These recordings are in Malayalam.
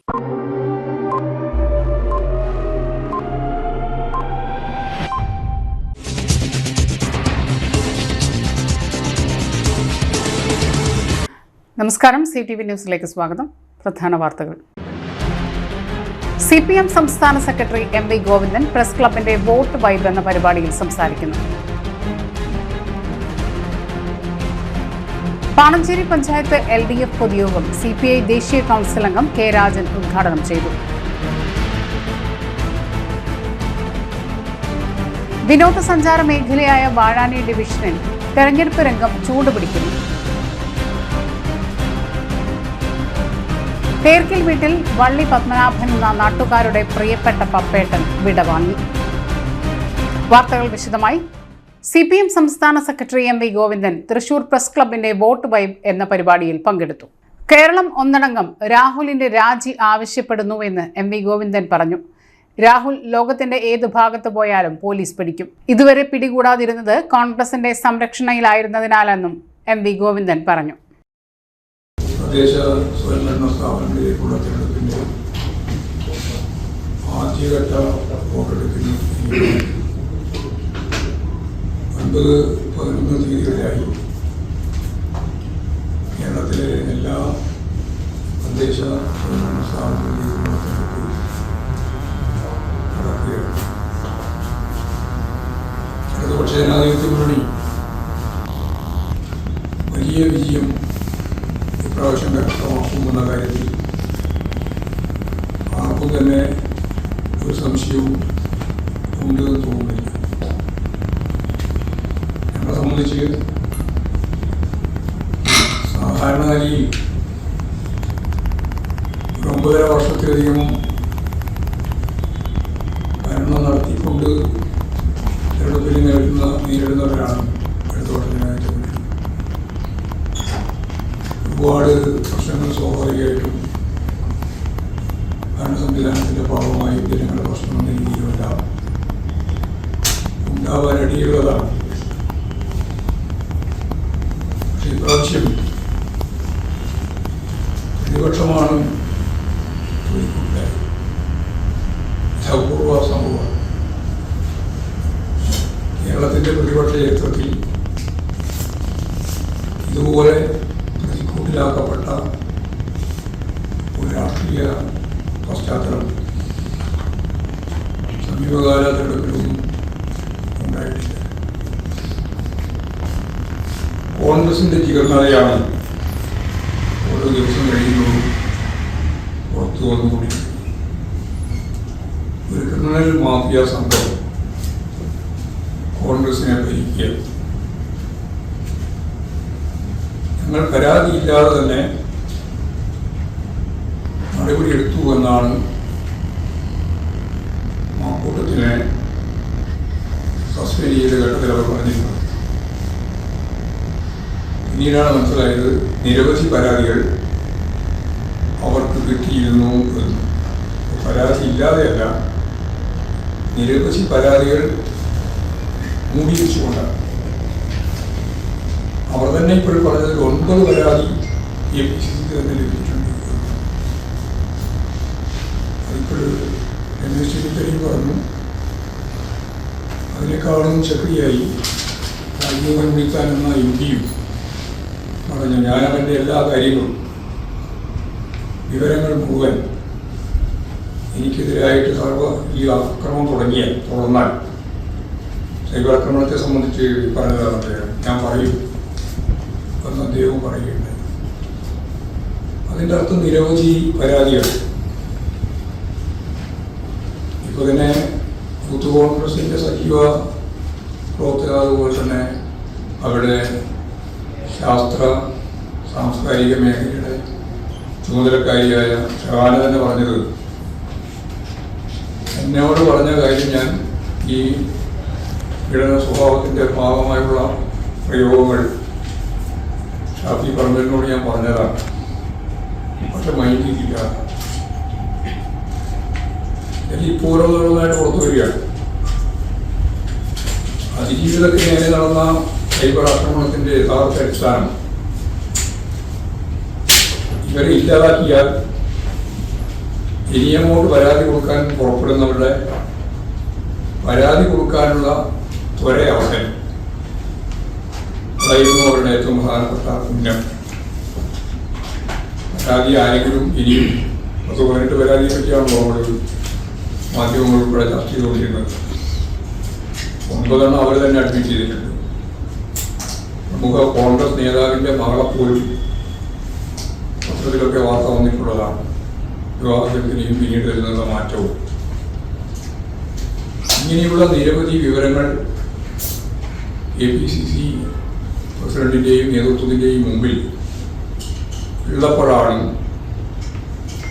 നമസ്കാരം, CTV ന്യൂസിലേക്ക് സ്വാഗതം. പ്രധാന വാർത്തകൾ. CPM സംസ്ഥാന സെക്രട്ടറി MV ഗോവിന്ദൻ പ്രസ് ക്ലബിന്റെ വോട്ട് വൈബ് എന്ന പരിപാടിയിൽ സംസാരിക്കുന്നു. പാണഞ്ചേരി പഞ്ചായത്ത് LDF പൊതുയോഗം CPI ദേശീയ കൗൺസിൽ അംഗം K രാജൻ ഉദ്ഘാടനം ചെയ്തു. വിനോദസഞ്ചാര മേഖലയായ വാഴാനി ഡിവിഷനിൽ തെരഞ്ഞെടുപ്പ് രംഗം ചൂടുപിടിക്കുന്നു. തേർക്കിൽ വീട്ടിൽ വള്ളി പത്മനാഭൻ എന്ന നാട്ടുകാരുടെ പ്രിയപ്പെട്ട പപ്പേട്ടൻ വിടവാങ്ങി. വാർത്തകൾ വിശദമായി. CPM സംസ്ഥാന secretary MV Govindan Thrissur press ക്ലബിന്റെ വോട്ട് വൈബ് എന്ന പരിപാടിയിൽ പങ്കെടുത്തു. കേരളം ഒന്നടങ്കം രാഹുലിന്റെ രാജി ആവശ്യപ്പെടുന്നുവെന്ന് MV ഗോവിന്ദൻ പറഞ്ഞു. രാഹുൽ ലോകത്തിന്റെ ഏത് ഭാഗത്ത് പോയാലും പോലീസ് പിടിക്കും. ഇതുവരെ പിടികൂടാതിരുന്നത് കോൺഗ്രസിന്റെ സംരക്ഷണയിലായിരുന്നതിനാലെന്നും MV ഗോവിന്ദൻ പറഞ്ഞു. തദ്ദേശ സ്വയംഭരണ സ്ഥാപനങ്ങളിലേക്കുള്ള തിരഞ്ഞെടുപ്പിൻ്റെ ആദ്യഘട്ട വോട്ടെടുപ്പിന് 9-11 തീയതികളിലായി കേരളത്തിലെ എല്ലാ തദ്ദേശ സ്വയംഭരണ സ്ഥാപനങ്ങളിലേക്കുള്ള തിരഞ്ഞെടുപ്പ് നടക്കുകയാണ്. ഇടതുപക്ഷ ജനാധിപത്യ മുന്നണി വലിയ വിജയം പ്രാവശ്യം വ്യക്തമാക്കുമെന്ന കാര്യത്തിൽ ആർക്കും തന്നെ ഒരു സംശയവും ഉണ്ടെന്ന് തോന്നുന്നില്ല. ഞങ്ങളെ സംബന്ധിച്ച് സാധാരണ നിലയിൽ 9.5 വർഷത്തിലധികം ഭരണം നടത്തിക്കൊണ്ട് തെരഞ്ഞെടുപ്പിൽ നേരിടുന്നവരാണ് ഇടതുപക്ഷ ജനാധിപത്യ മുന്നണി. ഒരുപാട് പ്രശ്നങ്ങൾ സ്വാഭാവികമായിട്ടും ഭരണ സംവിധാനത്തിൻ്റെ ഭാഗമായി ജനങ്ങളുടെ പ്രശ്നം എന്ന രീതിയിലല്ല ഉണ്ടാവാനിടയുള്ളതാണ്. പക്ഷെ ഇപ്രാവശ്യം പ്രതിപക്ഷമാണ് അപൂർവ സംഭവം. കേരളത്തിൻ്റെ പ്രതിപക്ഷ ചരിത്രത്തിൽ ഇതുപോലെ ാക്കപ്പെട്ട ഒരു രാഷ്ട്രീയ പശ്ചാത്തലം സമീപകാല തെരഞ്ഞെടുപ്പിലൊന്നും ഉണ്ടായിട്ടില്ല. കോൺഗ്രസിന്റെ ജീർണതയാണ് ഓരോ ദിവസം കഴിയുന്നതും പുറത്തു വന്നുകൊണ്ടിരിക്കുന്നത്. ഒരു ക്രിമിനൽ മാഫിയ സംഘം കോൺഗ്രസിനെ ഭരിക്കുക. ഞങ്ങൾ പരാതിയില്ലാതെ തന്നെ നടപടിയെടുത്തു എന്നാണ് മാക്കൂട്ടത്തിനെ സസ്പെൻഡ് ചെയ്ത ഘട്ടത്തിൽ അവർ പറഞ്ഞിരുന്നത്. പിന്നീടാണ് മനസ്സിലായത് നിരവധി പരാതികൾ അവർക്ക് കിട്ടിയിരുന്നു എന്ന്. പരാതി ഇല്ലാതെയല്ല, നിരവധി പരാതികൾ മൂടി വെച്ചുകൊണ്ടാണ്. അവർ തന്നെ ഇപ്പോൾ പറഞ്ഞതിൽ 9 പരാതി APCC തന്നെ ലഭിച്ചിട്ടുണ്ട്. അതിപ്പോൾ രമേശ് ചെന്നിത്തലയും പറഞ്ഞു. അതിനേക്കാളും ശക്തിയായി രാജ്മോഹൻ ഉണ്ണിത്താൻ എന്ന MP പറഞ്ഞു, ഞാനവൻ്റെ എല്ലാ കാര്യങ്ങളും വിവരങ്ങൾ മുഴുവൻ എനിക്കെതിരായിട്ട് ഈ ആക്രമണം തുടർന്നാൽ സൈബർ ആക്രമണത്തെ സംബന്ധിച്ച് പറഞ്ഞതാണ് ഞാൻ പറയും എന്ന് അദ്ദേഹം പറയുകയുണ്ടായി. അതിൻ്റെ അർത്ഥം നിരവധി പരാതികൾ. ഇപ്പോൾ തന്നെ യൂത്ത് കോൺഗ്രസിൻ്റെ സജീവ പ്രവർത്തകർ, അതുപോലെ തന്നെ അവരുടെ ശാസ്ത്ര സാംസ്കാരിക മേഖലയുടെ ചുമതലക്കാരിയായ ഷഹാന തന്നെ പറഞ്ഞത്, എന്നോട് പറഞ്ഞ കാര്യം ഞാൻ ഈ പീഡന സ്വഭാവത്തിൻ്റെ ഭാഗമായുള്ള പ്രയോഗങ്ങൾ ഷാഫി പറമ്പലിനോട് ഞാൻ പറഞ്ഞതാണ്. പക്ഷെ മൈൻഡ് ചെയ്തില്ല. ഇപ്പോൾ ഓരോന്നോരോന്നായിട്ട് പുറത്തു വരികയാണ്. അതിജീവിതത്തിന് നേരെ നടന്ന സൈബർ ആക്രമണത്തിൻ്റെ യഥാർത്ഥ അടിസ്ഥാനം ഇവരെ ഇല്ലാതാക്കിയാൽ ഇനി അങ്ങോട്ട് പരാതി കൊടുക്കാൻ പുറപ്പെടുന്നവരുടെ പരാതി കൊടുക്കാനുള്ള ത്വര അവസരം അതായിരുന്നു അവരുടെ ഏറ്റവും പ്രധാനപ്പെട്ട പുണ്യം. പരാതി ആരെങ്കിലും ഇനിയും 10-18 പരാതിയെ പറ്റിയാണല്ലോ നമ്മൾ മാധ്യമങ്ങൾ ഉൾപ്പെടെ ചർച്ച ചെയ്തുകൊണ്ടിരുന്നത്. 9 അവർ തന്നെ അഡ്മിറ്റ് ചെയ്തിട്ടുണ്ട്. പ്രമുഖ കോൺഗ്രസ് നേതാവിൻ്റെ മകളെപ്പോലും പത്രത്തിലൊക്കെ വാർത്ത വന്നിട്ടുള്ളതാണ്. വിവാഹത്തിനെയും പിന്നീട് വരുന്ന മാറ്റവും ഇങ്ങനെയുള്ള നിരവധി വിവരങ്ങൾ APCC പ്രസിഡന്റിൻ്റെയും നേതൃത്വത്തിൻ്റെയും മുമ്പിൽ ഉള്ളപ്പോഴാണ്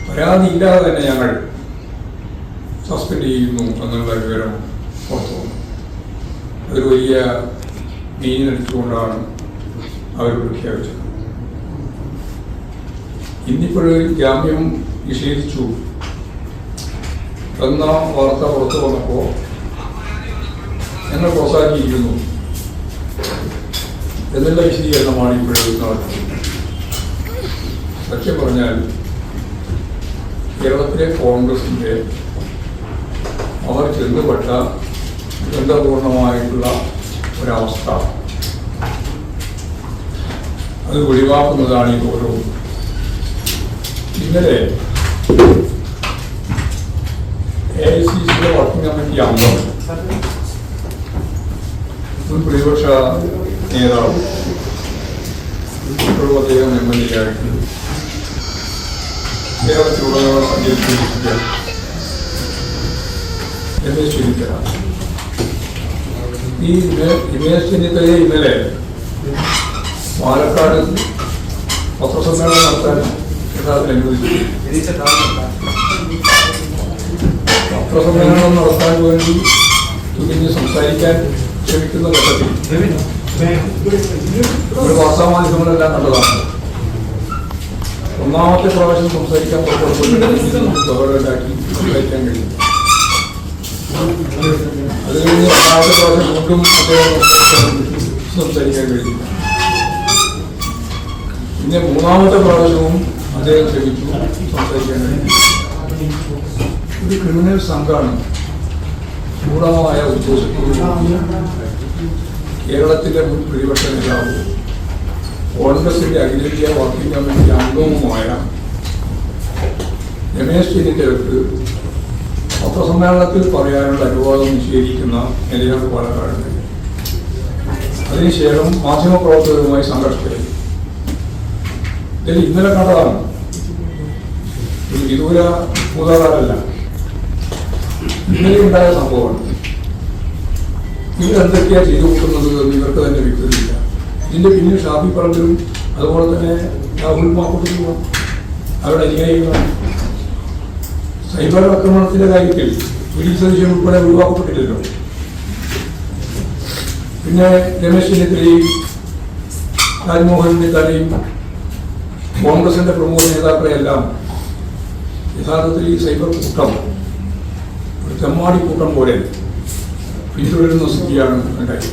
പരാതി ഇല്ലാതെ തന്നെ ഞങ്ങൾ സസ്പെൻഡ് ചെയ്യുന്നു എന്നുള്ള വിവരം പുറത്തു വന്നു. അതൊരു വലിയ മീനിനടിച്ചുകൊണ്ടാണ് അവർ പ്രഖ്യാപിച്ചത്. ഇന്നിപ്പോഴ് ജാമ്യം നിഷേധിച്ചു എന്ന വാർത്ത പുറത്തു വന്നപ്പോൾ ഞങ്ങൾ പ്രോത്സാഹിച്ചിരിക്കുന്നു എന്നുള്ള വിശദീകരണമാണ് ഇപ്പോഴും നടത്തുന്നത്. സത്യം പറഞ്ഞാൽ കേരളത്തിലെ കോൺഗ്രസിൻ്റെ അവർ ചെന്നുപെട്ട ബന്ധപൂർണമായിട്ടുള്ള ഒരവസ്ഥ അത് ഒഴിവാക്കുന്നതാണ് ഈ ഓരോ. ഇന്നലെ AICCയുടെ വർക്കിംഗ് കമ്മിറ്റി അംഗം മുൻ പ്രതിപക്ഷ നേതാവ് ഇപ്പോഴും അദ്ദേഹം MLA ആയിട്ട് കേരളത്തിലുള്ളവർ സഞ്ചരിച്ചിരിക്കുക രമേശ് ചെന്നിത്തല. ഈ രമേശ് ചെന്നിത്തലയെ ഇന്നലെ പാലക്കാട് പത്രസമ്മേളനം നടത്താൻ യഥാർത്ഥത്തിൽ അനുവദിച്ചു. പത്രസമ്മേളനം നടത്താൻ വേണ്ടി തുനിഞ്ഞ് സംസാരിക്കാൻ ശ്രമിക്കുന്ന ഘട്ടത്തിൽ ഒരു വാർത്താമാധ്യമങ്ങളെല്ലാം കണ്ടതാണ്. ഒന്നാമത്തെ പ്രാവശ്യം സംസാരിക്കാൻ പുറപ്പെടുണ്ടാക്കി സംസാരിക്കാൻ കഴിയും. അത് കഴിഞ്ഞ് രണ്ടാമത്തെ പ്രാവശ്യം വീണ്ടും അദ്ദേഹം സംസാരിക്കാൻ കഴിയും. പിന്നെ മൂന്നാമത്തെ പ്രാവശ്യവും അദ്ദേഹം ശ്രമിച്ചു സംസാരിക്കാൻ കഴിയും. ഒരു ക്രിമിനൽ സംഘമാണ് ഗൂഢമായ ഉദ്ദേശത്തോടുകൂടി കേരളത്തിലെ മുൻ പ്രതിപക്ഷ നേതാവ് കോൺഗ്രസിന്റെ അഖിലേന്ത്യാ വർക്കിംഗ് കമ്മിറ്റി അംഗവുമായ രമേശ് ചെന്നിത്തലക്ക് പത്രസമ്മേളനത്തിൽ പറയാനുള്ള അനുവാദം നിഷേധിക്കുന്ന നിലയാണ് പാലക്കാട്. അതിനുശേഷം മാധ്യമപ്രവർത്തകരുമായി സംഘർഷത്തിലായി. ഇതിൽ ഇന്നലെ കണ്ടതാണ്. ഒരു വിദൂര ഭൂതകാലമല്ല, ഇന്നലെ ഉണ്ടായ സംഭവമാണ്. ഇവരെന്തൊക്കെയാണ് ചെയ്തു കൂട്ടുന്നത് എന്ന് ഇവർക്ക് തന്നെ വ്യക്തതയില്ല. ഇതിന്റെ പിന്നിൽ ഷാഫി പറമ്പിലും അതുപോലെ തന്നെ രാഹുൽ മാക്കൂട്ടത്തിലും അവരുടെ അനുയായികളാണ്. സൈബർ ആക്രമണത്തിന്റെ കാര്യത്തിൽ സതീശൻ ഉൾപ്പെടെ ഒഴിവാക്കപ്പെട്ടില്ലല്ലോ. പിന്നെ രമേശ് ചെന്നിത്തലയും രാജ്മോഹന്റെ തലയും കോൺഗ്രസിന്റെ പ്രമുഖ നേതാക്കളെയെല്ലാം യഥാർത്ഥത്തിൽ ഈ സൈബർ കൂട്ടം ഒരു തെമ്മാടി കൂട്ടം പോലെ പിന്തുടരുന്ന സ്ഥിതിയാണ് ഉണ്ടായത്.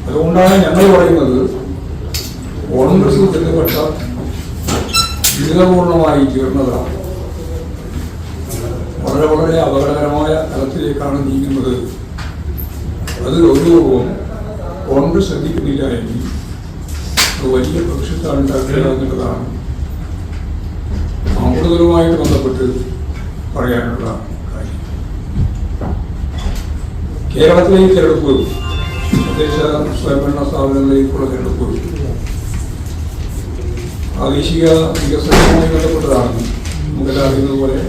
അതുകൊണ്ടാണ് ഞങ്ങൾ പറയുന്നത് കോൺഗ്രസ് ബന്ധപ്പെട്ട ദുരിതപൂർണമായി തീർന്നതാണ്. വളരെ വളരെ അപകടകരമായ തലത്തിലേക്കാണ് നീങ്ങുന്നത്. അത് ഗൗരവവും കോൺഗ്രസ് ശ്രദ്ധിക്കുന്നില്ല എങ്കിൽ അത് വലിയ ഭവിഷ്യത്താണ് ഉണ്ടാക്കുക എന്നുള്ളതാണ് അമൃതവുമായിട്ട് ബന്ധപ്പെട്ട് പറയാനുള്ള കാര്യം. കേരളത്തിലെ ഈ തെരഞ്ഞെടുപ്പ് തദ്ദേശ സ്വയംഭരണ സ്ഥാപനങ്ങളിലേക്കുള്ള തെരഞ്ഞെടുപ്പ് പ്രാദേശിക വികസനവുമായി ബന്ധപ്പെട്ടതാണ്. നമുക്കെല്ലാം അറിയുന്നത് പോലെ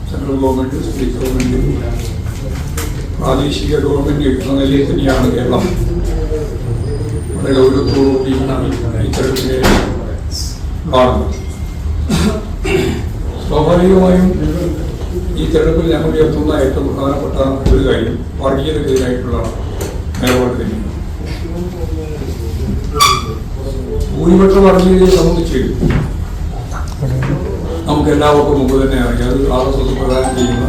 സെൻട്രൽ ഗവൺമെന്റ്, സ്റ്റേറ്റ് ഗവൺമെന്റ്, പ്രാദേശിക ഗവൺമെന്റ് എന്ന നിലയിൽ തന്നെയാണ് കേരളം വളരെ ഗൗരവത്തോടുകൂടി ഈ തെരഞ്ഞെടുപ്പിനെ കാണുന്നത്. സ്വാഭാവികമായും ഈ തെരഞ്ഞെടുപ്പിൽ ഞങ്ങൾ ഉയർത്തുന്ന ഏറ്റവും പ്രധാനപ്പെട്ട ഒരു കാര്യം വർഗീയതക്കെതിരായിട്ടുള്ള നിലപാട് തന്നെയാണ്. ഭൂരിപക്ഷ വർഗീയതയെ സംബന്ധിച്ച് നമുക്ക് എല്ലാവർക്കും മുമ്പ് തന്നെ അറിയാം. അത് RSS പ്രദാനം ചെയ്യുന്ന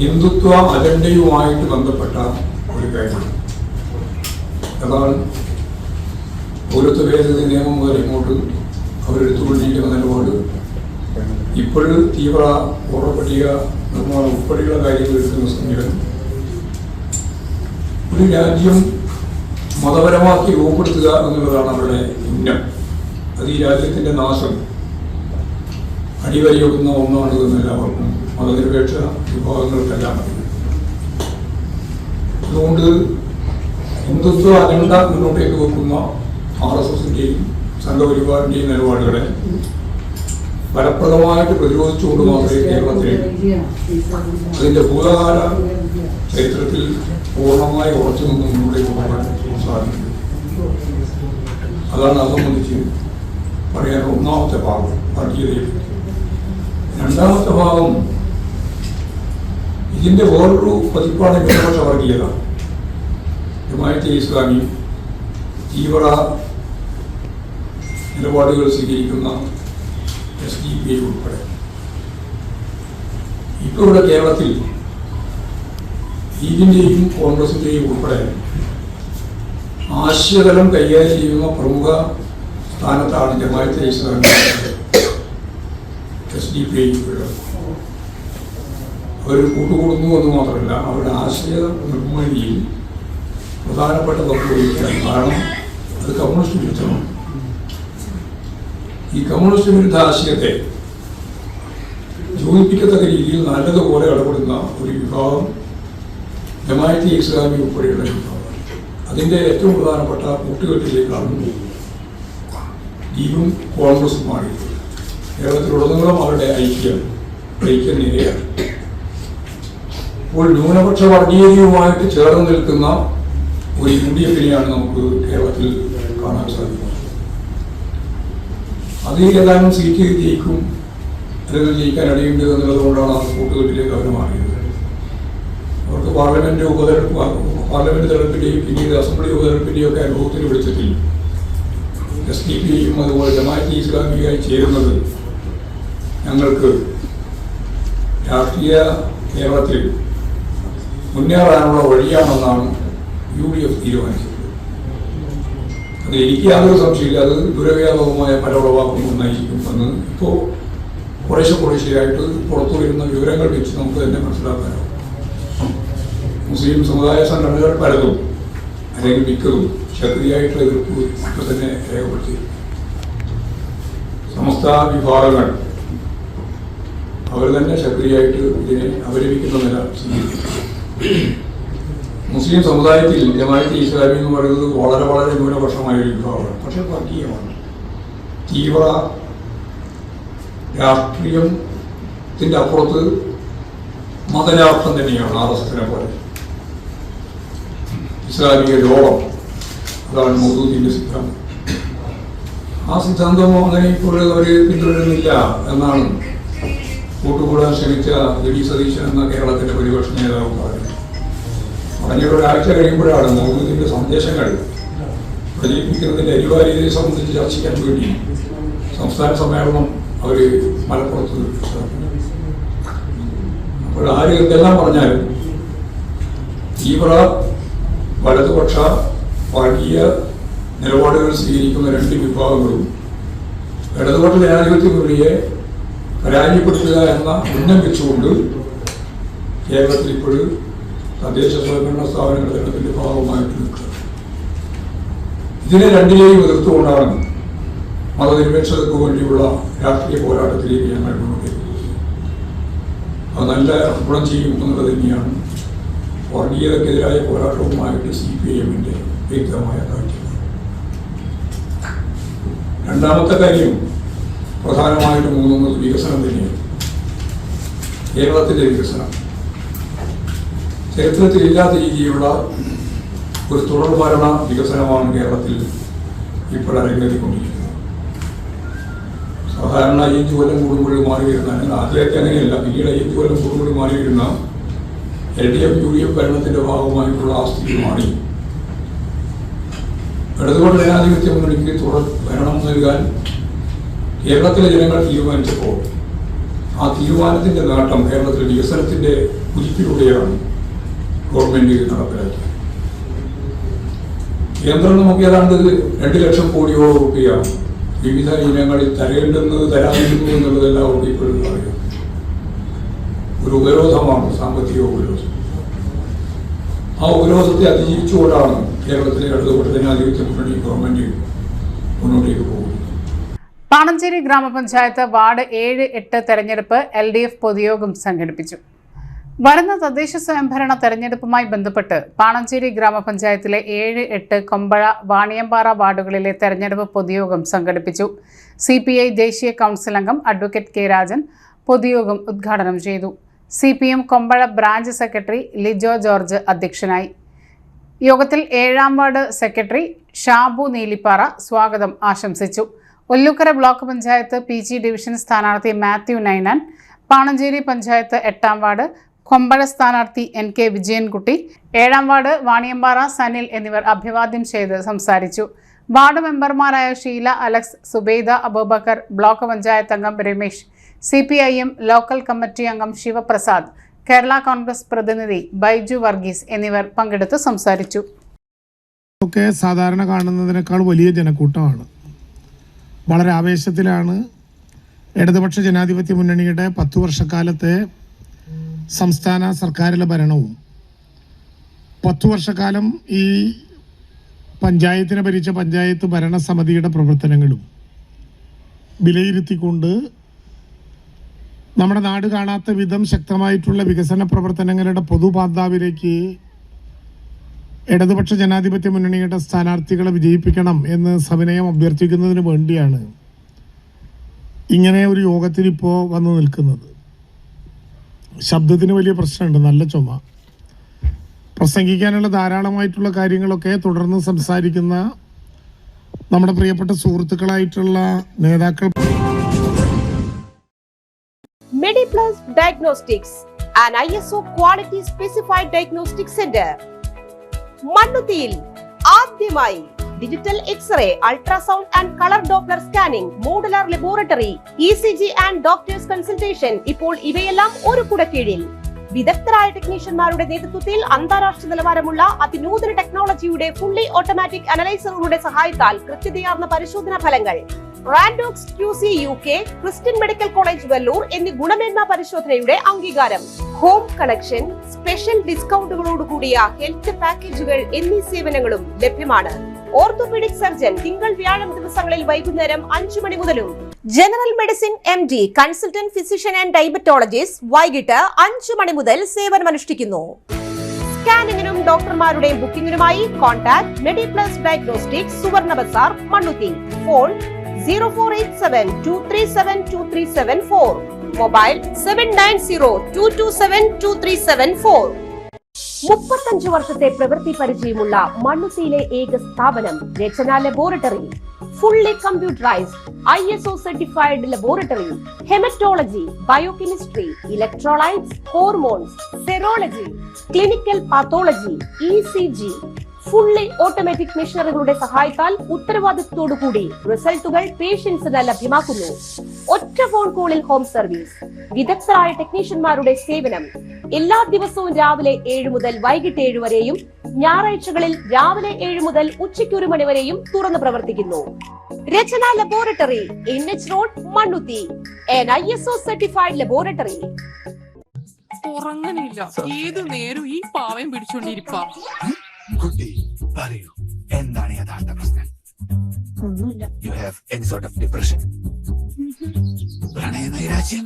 ഹിന്ദുത്വ അജണ്ടയുമായിട്ട് ബന്ധപ്പെട്ട ഒരു കാര്യമാണ്. അതാണ് പൗരത്വ ഭേദഗതി നിയമം മുതൽ ഇങ്ങോട്ട് അവരെടുത്തുകൊണ്ടിരിക്കുന്ന നിലപാട് ഇപ്പോഴും തീവ്ര വോട്ടർ പട്ടിക നിർമ്മാണം ഉൾപ്പെടെയുള്ള കാര്യങ്ങൾ എടുക്കുന്ന സമീപനം ഒരു രാജ്യം മതപരമാക്കി രൂപപ്പെടുത്തുക എന്നുള്ളതാണ് അവരുടെ ഉന്നം. അത് ഈ രാജ്യത്തിൻ്റെ നാശം അടിവരയൊക്കുന്ന ഒന്നാണ് എന്ന് എല്ലാവർക്കും മതനിരപേക്ഷ വിഭാഗങ്ങൾക്കെല്ലാം അറിയാം. അതുകൊണ്ട് ഹിന്ദുത്വ അജണ്ട മുന്നോട്ടേക്ക് വെക്കുന്ന RSSന്റെയും സംഘപരിവാറിന്റെയും നിലപാടുകളെ ഫലപ്രദമായിട്ട് പ്രതിരോധിച്ചുകൊണ്ട് മാത്രമേ കേരളത്തിൽ അതിന്റെ ഭൂതകാല ചരിത്രത്തിൽ പൂർണ്ണമായി ഉറച്ചു നിന്ന് മുന്നോട്ടേക്ക് പോകാൻ സാധിക്കും. അതാണ് അത് സംബന്ധിച്ച് പറയാൻ ഒന്നാമത്തെ ഭാഗം വർഗീയതയെ. രണ്ടാമത്തെ ഭാഗം ഇതിന്റെ വേറൊരു പതിപ്പാണ് ന്യൂനപക്ഷ വർഗീയത. ജമാഅത്തെ ഇസ്ലാമി തീവ്ര നിലപാടുകൾ സ്വീകരിക്കുന്ന SDP ഉൾപ്പെടെ ഇപ്പോൾ ഇവിടെ കേരളത്തിൽ ലീഗിന്റെയും കോൺഗ്രസിന്റെയും ഉൾപ്പെടെ ആശയതലം കൈകാര്യം ചെയ്യുന്ന പ്രമുഖ സ്ഥാനത്താണ് ജമാഅത്തെ ഇസ്ലാമി SDP ഉള്ളത്. അവർ കൂട്ടുകൂടുന്നു എന്ന് മാത്രമല്ല, അവരുടെ ആശയ നിർമ്മിതിയിൽ പ്രധാനപ്പെട്ട പങ്ക് വഹിക്കുകയാണ്. കാരണം അത് കമ്മ്യൂണിസ്റ്റ് വിരുദ്ധമാണ്. ഈ കമ്മ്യൂണിസ്റ്റ് വിരുദ്ധ ആശയത്തെ യോജിപ്പിക്കത്തക്ക രീതിയിൽ നല്ലതുപോലെ ഇടപെടുന്ന ഒരു വിഭാഗം ജമാഅത്തെ ഇസ്ലാമി ഉൾപ്പെടെയുള്ള വിഭാഗം. അതിൻ്റെ ഏറ്റവും പ്രധാനപ്പെട്ട കൂട്ടുകെട്ടിലേക്കാണ് ലീഗും കോൺഗ്രസും മാറിയത്. കേരളത്തിലുടനീളം അവരുടെ ഐക്യം നിരയാണ്. ഇപ്പോൾ ന്യൂനപക്ഷ വർഗീയതയുമായിട്ട് ചേർന്ന് നിൽക്കുന്ന ഒരു UDFനെയാണ് നമുക്ക് കേരളത്തിൽ കാണാൻ സാധിക്കുന്നത്. അത് ഏതാനും സീറ്റ് ജയിക്കും അല്ലെങ്കിൽ ജയിക്കാൻ ഇടയുണ്ട് എന്നുള്ളത് കൊണ്ടാണ് ആ കൂട്ടുകെട്ടിലേക്ക് അവർ മാറിയത്. അവർക്ക് പാർലമെന്റ് തെരഞ്ഞെടുപ്പിന്റെയും പിന്നീട് അസംബ്ലി ഉപതെരഞ്ഞെടുപ്പിന്റെയും ഒക്കെ അനുഭവത്തിന് വെളിച്ചത്തിൽ SDP-യും അതുപോലെ ജമാഅത്തെ ഇസ്ലാമിയുമായി ചേരുന്നത് ഞങ്ങൾക്ക് രാഷ്ട്രീയ കേരളത്തിൽ മുന്നേറാനുള്ള വഴിയാണെന്നാണ് UDF തീരുമാനിച്ചത്. അത് എനിക്ക് യാതൊരു സംശയമില്ല. അത് ദുരവ്യാപകമായ പരപ്രഭാവം നയിക്കും എന്ന് ഇപ്പോൾ കുറേശ്ശെയായിട്ട് പുറത്തു വരുന്ന വിവരങ്ങൾ വെച്ച് നമുക്ക് തന്നെ മനസ്സിലാക്കാനാവും. മുസ്ലിം സമുദായ സംഘടനകൾ പലതും അല്ലെങ്കിൽ മിക്കതും ശക്തിയായിട്ടുള്ള എതിർപ്പ് ഇപ്പോൾ തന്നെ രേഖപ്പെടുത്തി. സമസ്ത വിഭാഗങ്ങൾ അവർ തന്നെ ശക്തിയായിട്ട് ഇതിനെ അവലംബിക്കുന്ന നില സ്വീകരിക്കും. മുസ്ലിം സമുദായത്തിൽ ജമാഅത്തെ ഇസ്ലാമി എന്ന് പറയുന്നത് വളരെ ന്യൂനപക്ഷമായ ഒരു വിഭാഗമാണ്. പക്ഷെ വർഗീയമാണ്. തീവ്ര രാഷ്ട്രീയത്തിൻ്റെ അപ്പുറത്ത് മതരാഷ്ട്രം തന്നെയാണ് RSSനെ പോലെ. ഇസ്ലാമിക ലോകം, അതാണ് മൗദൂദിന്റെ സിദ്ധാന്തം. ആ സിദ്ധാന്തം അങ്ങനെ ഇപ്പോൾ അവർ പിന്തുടരുന്നില്ല എന്നാണ് കൂട്ടുകൂടാൻ ശ്രമിച്ച വി സതീശൻ എന്ന കേരളത്തിന്റെ പ്രതിപക്ഷ നേതാവ് പറയുന്നത്. പറഞ്ഞ ഒരാഴ്ച കഴിയുമ്പോഴാണ് മൗദൂദിന്റെ സന്ദേശങ്ങൾ പ്രചരിപ്പിക്കുന്നതിന്റെ അനിവാര്യതയെ സംബന്ധിച്ച് ചർച്ചയ്ക്കാൻ വേണ്ടി സംസ്ഥാന സമ്മേളനം അവർ മലപ്പുറത്ത്. അപ്പോൾ ആര് എന്തെല്ലാം പറഞ്ഞാലും തീവ്ര വലതുപക്ഷ വർഗീയ നിലപാടുകൾ സ്വീകരിക്കുന്ന രണ്ട് വിഭാഗങ്ങളും ഇടതുപക്ഷ ജനാധിപത്യ മുന്നണിയെ പരാജയപ്പെടുത്തുക എന്ന ഉന്നം വെച്ചുകൊണ്ട് കേരളത്തിൽ ഇപ്പോഴും തദ്ദേശ സ്വയംഭരണ സ്ഥാപനങ്ങൾ തെരഞ്ഞെടുപ്പിന്റെ ഭാഗമായിട്ട് നിൽക്കുക. ഇതിനെ രണ്ടിനെയും എതിർത്തുകൊണ്ടാണ് മതനിരപേക്ഷതയ്ക്ക് വേണ്ടിയുള്ള രാഷ്ട്രീയ പോരാട്ടത്തിലേക്ക് ഞങ്ങൾ മുന്നോട്ടേക്ക് പോകുന്നത്. അത് നല്ല ഗുണം ചെയ്യും എന്നുള്ളത് തന്നെയാണ് വർഗീയതക്കെതിരായ പോരാട്ടവുമായിട്ട് CPIMന്റെ വ്യക്തമായ കാഴ്ചപ്പാട്. രണ്ടാമത്തെ കാര്യം പ്രധാനമായിട്ടും മൂന്നുന്നത് വികസനം തന്നെയാണ്. കേരളത്തിൻ്റെ വികസനം ചരിത്രത്തിലില്ലാത്ത രീതിയിലുള്ള ഒരു തുടർഭരണ വികസനമാണ് കേരളത്തിൽ ഇപ്പോൾ അരങ്ങേറിക്കൊണ്ടിരിക്കുന്നത്. സാധാരണ 5 കൊല്ലം കൂടുമ്പോൾ മാറി വരുന്ന, ആദ്യമൊക്കെ അങ്ങനെയല്ല, പിന്നീട് 5 കൊല്ലം കൂടുമ്പോൾ മാറി വരുന്ന LDF UDF ഭരണത്തിന്റെ ഭാഗമായിട്ടുള്ള ആ സ്ഥിതി മാറി ഇടതുപക്ഷ ജനാധിപത്യ മുന്നണിക്ക് തുടർ ഭരണം നൽകാൻ കേരളത്തിലെ ജനങ്ങൾ തീരുമാനിച്ചപ്പോൾ ആ തീരുമാനത്തിന്റെ നേട്ടം കേരളത്തിലെ വികസനത്തിന്റെ കുതിപ്പിലൂടെയാണ് ഗവൺമെന്റ് നടപ്പിലാക്കിയത്. കേന്ദ്രം നമുക്ക് ഏതാണ്ട് 2 ലക്ഷം കോടിയോളം രൂപ വിവിധ ഇനങ്ങളിൽ തരേണ്ടുന്നത് തരാതിരുന്നു എന്നുള്ളതെല്ലാം ഇപ്പോഴും അറിയാം. ഒരു ഉപരോധമാണ് സാമ്പത്തിക ഉപരോധം. ആ ഉപരോധത്തെ അതിജീവിച്ചുകൊണ്ടാണ് കേരളത്തിലെ ഇടതുപക്ഷ ജനാധിപത്യ മുന്നണി ഗവൺമെന്റ് മുന്നോട്ടേക്ക് പോകുന്നത്. പാണഞ്ചേരി ഗ്രാമപഞ്ചായത്ത് വാർഡ് 7-8 തെരഞ്ഞെടുപ്പ് LDF പൊതുയോഗം സംഘടിപ്പിച്ചു. വരുന്ന തദ്ദേശ സ്വയംഭരണ തെരഞ്ഞെടുപ്പുമായി ബന്ധപ്പെട്ട് പാണഞ്ചേരി ഗ്രാമപഞ്ചായത്തിലെ 7-8 കൊമ്പഴ വാണിയമ്പാറ വാർഡുകളിലെ തെരഞ്ഞെടുപ്പ് പൊതുയോഗം സംഘടിപ്പിച്ചു. CPI ദേശീയ കൗൺസിൽ അംഗം അഡ്വക്കേറ്റ് K. രാജൻ പൊതുയോഗം ഉദ്ഘാടനം ചെയ്തു. CPM Kombazha branch secretary Lijo George അധ്യക്ഷനായി. യോഗത്തിൽ 7-ാം വാർഡ് സെക്രട്ടറി ഷാബു നീലിപ്പാറ സ്വാഗതം ആശംസിച്ചു. Ollukkara block panchayat PG division സ്ഥാനാർത്ഥി മാത്യു നൈനാൻ, പാണഞ്ചേരി പഞ്ചായത്ത് 8-ാം വാർഡ് കൊമ്പഴ സ്ഥാനാർത്ഥി NK വിജയൻകുട്ടി, 7-ാം വാർഡ് വാണിയമ്പാറ സനിൽ എന്നിവർ അഭിവാദ്യം ചെയ്ത് സംസാരിച്ചു. വാർഡ് മെമ്പർമാരായ ഷീല അലക്സ്, സുബൈദ അബൂബക്കർ, ബ്ലോക്ക് പഞ്ചായത്ത് അംഗം രമേശ്, CPIM ലോക്കൽ കമ്മിറ്റി അംഗം ശിവപ്രസാദ്, കേരള കോൺഗ്രസ് പ്രതിനിധി ബൈജു വർഗീസ് എന്നിവർ പങ്കെടുത്ത് സംസാരിച്ചു. സാധാരണ കാണുന്നതിനേക്കാൾ വലിയ ജനക്കൂട്ടമാണ്. വളരെ ആവേശത്തിലാണ് ഇടതുപക്ഷ ജനാധിപത്യ മുന്നണിയുടെ 10 വർഷക്കാലത്തെ സംസ്ഥാന സർക്കാരിലെ ഭരണവും 10 വർഷക്കാലം ഈ പഞ്ചായത്തിനെ ഭരിച്ച പഞ്ചായത്ത് ഭരണസമിതിയുടെ പ്രവർത്തനങ്ങളും വിലയിരുത്തിക്കൊണ്ട് നമ്മുടെ നാട് കാണാത്ത വിധം ശക്തമായിട്ടുള്ള വികസന പ്രവർത്തനങ്ങളുടെ പൊതുപാതാവിലേക്ക് ഇടതുപക്ഷ ജനാധിപത്യ മുന്നണിയുടെ സ്ഥാനാർത്ഥികളെ വിജയിപ്പിക്കണം എന്ന് സവിനയം അഭ്യർത്ഥിക്കുന്നതിന് വേണ്ടിയാണ് ഇങ്ങനെ ഒരു യോഗത്തിൽ ഇപ്പോൾ വന്നു നിൽക്കുന്നത്. ശബ്ദത്തിന് വലിയ പ്രശ്നമുണ്ട്, നല്ല ചുമ. പ്രസംഗിക്കാനുള്ള ധാരാളമായിട്ടുള്ള കാര്യങ്ങളൊക്കെ തുടർന്ന് സംസാരിക്കുന്ന നമ്മുടെ പ്രിയപ്പെട്ട സുഹൃത്തുക്കളായിട്ടുള്ള നേതാക്കൾ. Mediplus Diagnostics, an ISO quality specified diagnostic center. മണ്ണുത്തിയിൽ ആദ്യമായി digital x ray, ultrasound and colour doppler scanning, modular laboratory, ECG and doctors consultation. ഇപ്പോൾ ഇവയെല്ലാം ഒരു കുടക്കീഴിൽ വിദഗ്ധരായ ടെക്നീഷ്യന്മാരുടെ നേതൃത്വത്തിൽ അന്താരാഷ്ട്ര നിലവാരമുള്ള അതിനൂതന ടെക്നോളജിയുടെ ഫുള്ളി ഓട്ടോമാറ്റിക് അനലൈസറുകളുടെ സഹായത്താൽ കൃത്യതയാർന്ന പരിശോധനാ ഫലങ്ങൾ, റാൻഡോക്സ് QC UK, Christian medical college Vellore എന്നീ ഗുണമേന്മ പരിശോധനയുടെ അംഗീകാരം, ഹോം കണക്ഷൻ, സ്പെഷ്യൽ ഡിസ്കൗണ്ടുകളോട് കൂടിയ ഹെൽത്ത് പാക്കേജുകൾ എന്നീ സേവനങ്ങളും ലഭ്യമാണ്. ഓർത്തോപീഡിക് സർജൻ തിങ്കൾ വ്യാഴം ദിവസങ്ങളിൽ വൈകുന്നേരം 5 മണി മുതലും, general medicine MD, consultant physician and diabetologist വൈകിട്ട് 5 മണി മുതൽ സേവനമനുഷ്ഠിക്കുന്നു. സ്കാനിങ്ങിനും ഡോക്ടർമാരുടെയും ബുക്കിംഗിനുമായി കോൺടാക്ട് മെഡിപ്ലസ് ഡയഗ്നോസ്റ്റിക്സ്, സുവർണ ബസാർ, മണ്ണുത്തി. Phone 0487237237 mobile 7902272374. 35 വർഷത്തെ പ്രവൃത്തി പരിചയമുള്ള മണ്ണുത്തിയിലെ ഏക സ്ഥാപനം Rachana laboratory. Fully computerised ISO certified laboratory. Haematology, biochemistry, electrolytes, hormones, serology, clinical pathology, ECG, fully automatic മെഷീനറികളുടെ സഹായത്താൽ ഉത്തരവാദിത്വത്തോടുകൂടി റിസൾട്ടുകൾ പേഷ്യൻസിന് ലഭ്യമാക്കുന്നു. ഒറ്റ ഫോൺ കോളിൽ ഹോം സർവീസ്. വിദഗ്ധരായ ടെക്നീഷ്യന്മാരുടെ സേവനം. എല്ലാ ദിവസവും രാവിലെ 7 മുതൽ വൈകിട്ട് 7 വരെയും ഞായറാഴ്ചകളിൽ രാവിലെ 7 മുതൽ ഉച്ചയ്ക്ക് 1 മണി വരെയും തുറന്നു പ്രവർത്തിക്കുന്നു. Rachana laboratory, NH road, Mannuthy. an ISO certified laboratory. ഉറങ്ങനില്ല, ഏതു നേരം ഈ പാവം പിടിച്ചോണ്ടിരിപ്പാ. കുട്ടി പറയൂ, എന്താണ് യഥാർത്ഥ പ്രശ്നം? ഒന്നുമില്ല. You have any sort of depression, പ്രണയ നൈരാശ്യം?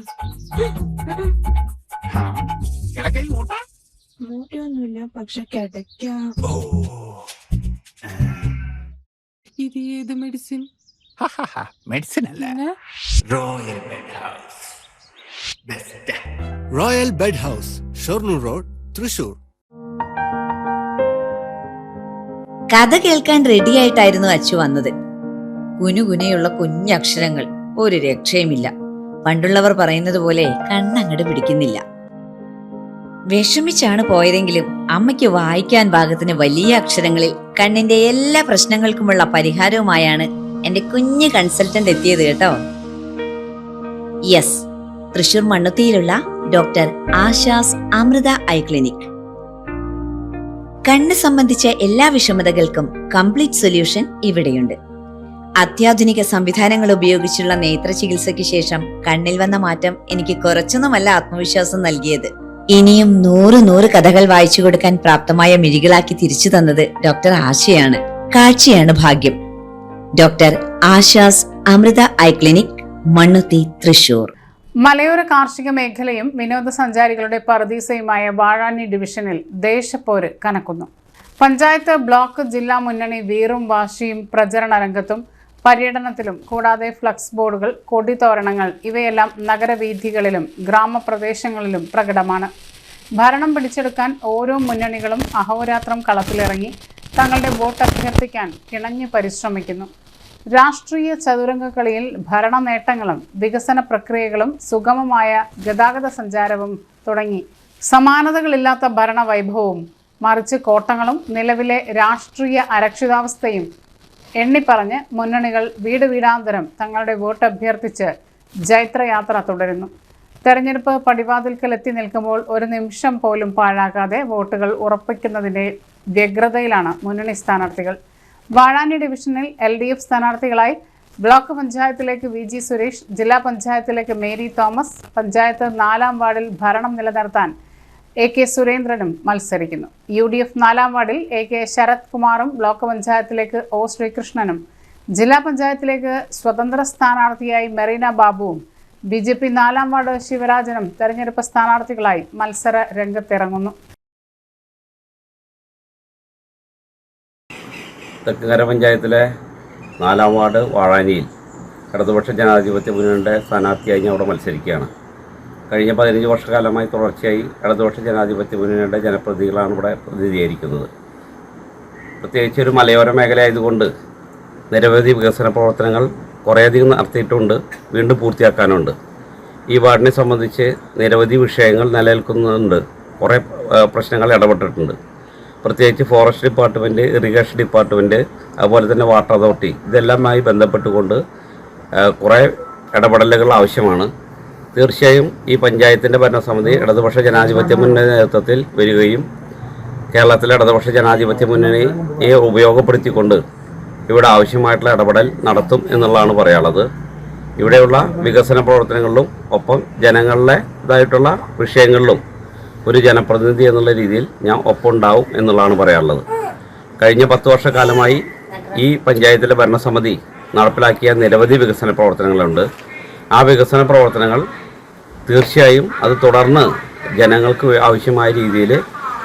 മൂട്ടൊന്നുമില്ല, പക്ഷെ കിടക്കാം. ഓ, ഇത് ഏത് മെഡിസിൻ? മെഡിസിൻ അല്ല, royal bed house. Royal bed house, Shoranur road, Thrissur. കഥ കേൾക്കാൻ റെഡിയായിട്ടായിരുന്നു അച്ചു വന്നത്. കുനുകുനയുള്ള കുഞ്ഞക്ഷരങ്ങൾ, ഒരു രക്ഷയുമില്ല. പണ്ടുള്ളവർ പറയുന്നത് പോലെ കണ്ണങ്ങട് പിടിക്കുന്നില്ല. വിഷമിച്ചാണ് പോയതെങ്കിലും അമ്മയ്ക്ക് വായിക്കാൻ പാകത്തിന് വലിയ അക്ഷരങ്ങളിൽ കണ്ണിന്റെ എല്ലാ പ്രശ്നങ്ങൾക്കുമുള്ള പരിഹാരവുമായാണ് എന്റെ കുഞ്ഞു കൺസൾട്ടന്റ് എത്തിയത് കേട്ടോ. യെസ്, തൃശൂർ മണ്ണുത്തിയിലുള്ള doctor Asha's Amrita eye clinic. കണ്ണ് സംബന്ധിച്ച എല്ലാ വിഷമതകൾക്കും കംപ്ലീറ്റ് സൊല്യൂഷൻ ഇവിടെയുണ്ട്. അത്യാധുനിക സംവിധാനങ്ങൾ ഉപയോഗിച്ചുള്ള നേത്ര ചികിത്സയ്ക്ക് ശേഷം കണ്ണിൽ വന്ന മാറ്റം എനിക്ക് കുറച്ചൊന്നുമല്ല ആത്മവിശ്വാസം നൽകിയത്. ഇനിയും 100 കഥകൾ വായിച്ചു കൊടുക്കാൻ പ്രാപ്തമായ മിഴികളാക്കി തിരിച്ചു തന്നത് ഡോക്ടർ ആശയാണ്. കാഴ്ചയാണ് ഭാഗ്യം. Doctor Asha's Amrita eye clinic, Mannuthy, Thrissur. മലയോര കാർഷിക മേഖലയും വിനോദസഞ്ചാരികളുടെ പറുദീസയുമായ വാഴാനി ഡിവിഷനിൽ ദേശപ്പോര് കനക്കുന്നു. പഞ്ചായത്ത്, ബ്ലോക്ക്, ജില്ലാ മുന്നണി വീറും വാശിയും പ്രചരണ രംഗത്തും പര്യടനത്തിലും കൂടാതെ ഫ്ലക്സ് ബോർഡുകൾ, കൊടിതോരണങ്ങൾ ഇവയെല്ലാം നഗരവീഥികളിലും ഗ്രാമപ്രദേശങ്ങളിലും പ്രകടമാണ്. ഭരണം പിടിച്ചെടുക്കാൻ ഓരോ മുന്നണികളും അഹോരാത്രം കളത്തിലിറങ്ങി തങ്ങളുടെ വോട്ട് അഭ്യർത്ഥിക്കാൻ കിണഞ്ഞു പരിശ്രമിക്കുന്നു. രാഷ്ട്രീയ ചതുരംഗ കളിയിൽ ഭരണ നേട്ടങ്ങളും വികസന പ്രക്രിയകളും സുഗമമായ ഗതാഗത സഞ്ചാരവും തുടങ്ങി സമാനതകളില്ലാത്ത ഭരണവൈഭവവും മറിച്ച് കോട്ടങ്ങളും നിലവിലെ രാഷ്ട്രീയ അരക്ഷിതാവസ്ഥയും എണ്ണിപ്പറഞ്ഞ് മുന്നണികൾ വീട് വീടാന്തരം തങ്ങളുടെ വോട്ട് അഭ്യർത്ഥിച്ച് ജൈത്രയാത്ര തുടരുന്നു. തെരഞ്ഞെടുപ്പ് പടിവാതിൽക്കൽ എത്തി നിൽക്കുമ്പോൾ ഒരു നിമിഷം പോലും പാഴാക്കാതെ വോട്ടുകൾ ഉറപ്പിക്കുന്നതിൻ്റെ വ്യഗ്രതയിലാണ് മുന്നണി സ്ഥാനാർത്ഥികൾ. വാഴാനി ഡിവിഷനിൽ LDF സ്ഥാനാർത്ഥികളായി ബ്ലോക്ക് പഞ്ചായത്തിലേക്ക് VG സുരേഷ്, ജില്ലാ പഞ്ചായത്തിലേക്ക് മേരി തോമസ്, പഞ്ചായത്ത് 4-ാം വാർഡിൽ ഭരണം നിലനിർത്താൻ AK സുരേന്ദ്രനും മത്സരിക്കുന്നു. UDF 4-ാം വാർഡിൽ AK ശരത് കുമാറും, ബ്ലോക്ക് പഞ്ചായത്തിലേക്ക് O ശ്രീകൃഷ്ണനും, ജില്ലാ പഞ്ചായത്തിലേക്ക് സ്വതന്ത്ര സ്ഥാനാർത്ഥിയായി മെറീന ബാബുവും, BJP 4-ാം വാർഡ് ശിവരാജനും തെരഞ്ഞെടുപ്പ് സ്ഥാനാർത്ഥികളായി മത്സര രംഗത്തിറങ്ങുന്നു. തെക്കുംകര പഞ്ചായത്തിലെ 4-ാം വാർഡ് വാഴാനിയിൽ ഇടതുപക്ഷ ജനാധിപത്യ മുന്നണിയുടെ സ്ഥാനാർത്ഥിയായി ഞാൻ അവിടെ മത്സരിക്കുകയാണ്. കഴിഞ്ഞ 15 വർഷക്കാലമായി തുടർച്ചയായി ഇടതുപക്ഷ ജനാധിപത്യ മുന്നണിയുടെ ജനപ്രതിനിധികളാണ് ഇവിടെ പ്രതിനിധീകരിക്കുന്നത്. പ്രത്യേകിച്ച് ഒരു മലയോര മേഖലയായതുകൊണ്ട് നിരവധി വികസന പ്രവർത്തനങ്ങൾ കുറേയധികം നടത്തിയിട്ടുണ്ട്, വീണ്ടും പൂർത്തിയാക്കാനുണ്ട്. ഈ വാർഡിനെ സംബന്ധിച്ച് നിരവധി വിഷയങ്ങൾ നിലനിൽക്കുന്നുണ്ട്, കുറേ പ്രശ്നങ്ങൾ ഇടപെട്ടിട്ടുണ്ട്. പ്രത്യേകിച്ച് ഫോറസ്റ്റ് ഡിപ്പാർട്ട്മെൻറ്റ്, ഇറിഗേഷൻ ഡിപ്പാർട്ട്മെൻറ്റ്, അതുപോലെ തന്നെ വാട്ടർ അതോറിറ്റി, ഇതെല്ലാമായി ബന്ധപ്പെട്ടുകൊണ്ട് കുറേ ഇടപെടലുകൾ ആവശ്യമാണ്. തീർച്ചയായും ഈ പഞ്ചായത്തിൻ്റെ ഭരണസമിതി ഇടതുപക്ഷ ജനാധിപത്യ മുന്നണി നേതൃത്വത്തിൽ വരികയും കേരളത്തിലെ ഇടതുപക്ഷ ജനാധിപത്യ മുന്നണിയെ ഉപയോഗപ്പെടുത്തിക്കൊണ്ട് ഇവിടെ ആവശ്യമായിട്ടുള്ള ഇടപെടൽ നടത്തും എന്നുള്ളതാണ് പറയാനുള്ളത്. ഇവിടെയുള്ള വികസന പ്രവർത്തനങ്ങളിലും ഒപ്പം ജനങ്ങളുടേതായിട്ടുള്ള വിഷയങ്ങളിലും ഒരു ജനപ്രതിനിധി എന്നുള്ള രീതിയിൽ ഞാൻ ഒപ്പമുണ്ടാവും എന്നുള്ളതാണ് പറയാനുള്ളത്. കഴിഞ്ഞ 10 വർഷക്കാലമായി ഈ പഞ്ചായത്തിലെ ഭരണസമിതി നടപ്പിലാക്കിയ നിരവധി വികസന പ്രവർത്തനങ്ങളുണ്ട്. ആ വികസന പ്രവർത്തനങ്ങൾ തീർച്ചയായും അത് തുടർന്ന് ജനങ്ങൾക്ക് ആവശ്യമായ രീതിയിൽ